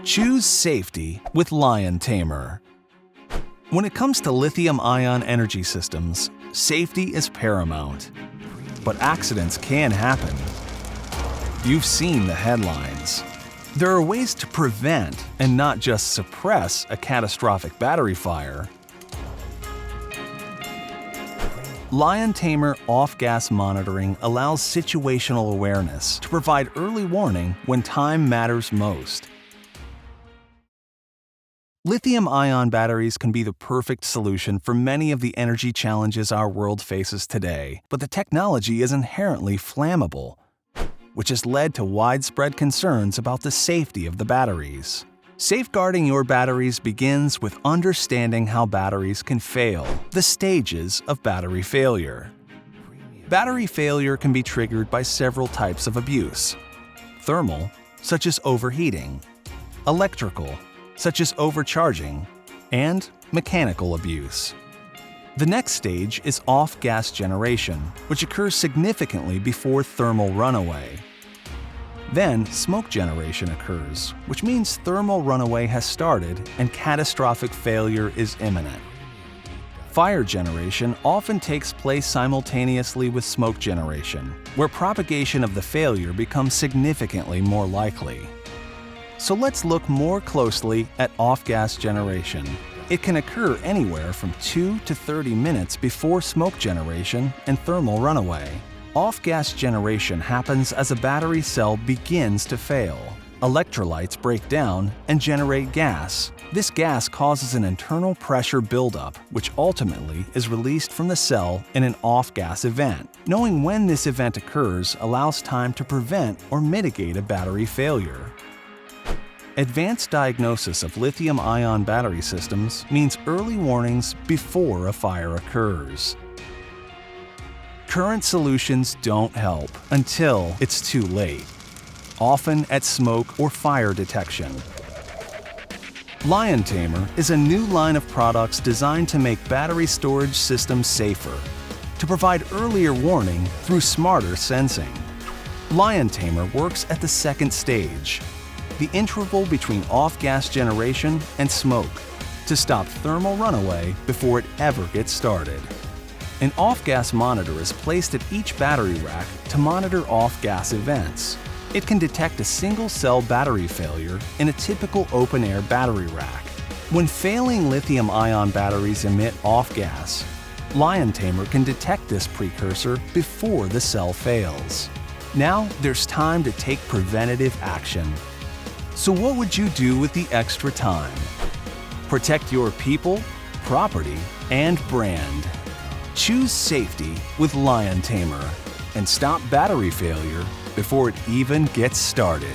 Choose safety with Liion Tamer. When it comes to lithium-ion energy systems, safety is paramount. But accidents can happen. You've seen the headlines. There are ways to prevent and not just suppress a catastrophic battery fire. Liion Tamer off-gas monitoring allows situational awareness to provide early warning when time matters most. Lithium-ion batteries can be the perfect solution for many of the energy challenges our world faces today, but the technology is inherently flammable, which has led to widespread concerns about the safety of the batteries. Safeguarding your batteries begins with understanding how batteries can fail, the stages of battery failure. Battery failure can be triggered by several types of abuse: thermal, such as overheating; electrical, such as overcharging; and mechanical abuse. The next stage is off-gas generation, which occurs significantly before thermal runaway. Then, smoke generation occurs, which means thermal runaway has started and catastrophic failure is imminent. Fire generation often takes place simultaneously with smoke generation, where propagation of the failure becomes significantly more likely. So let's look more closely at off-gas generation. It can occur anywhere from 2 to 30 minutes before smoke generation and thermal runaway. Off-gas generation happens as a battery cell begins to fail. Electrolytes break down and generate gas. This gas causes an internal pressure buildup, which ultimately is released from the cell in an off-gas event. Knowing when this event occurs allows time to prevent or mitigate a battery failure. Advanced diagnosis of lithium-ion battery systems means early warnings before a fire occurs. Current solutions don't help until it's too late, often at smoke or fire detection. Liion Tamer is a new line of products designed to make battery storage systems safer, to provide earlier warning through smarter sensing. Liion Tamer works at the second stage, the interval between off-gas generation and smoke, to stop thermal runaway before it ever gets started. An off-gas monitor is placed at each battery rack to monitor off-gas events. It can detect a single-cell battery failure in a typical open-air battery rack. When failing lithium-ion batteries emit off-gas, Liion Tamer can detect this precursor before the cell fails. Now there's time to take preventative action. So what would you do with the extra time? Protect your people, property, and brand. Choose safety with Liion Tamer and stop battery failure before it even gets started.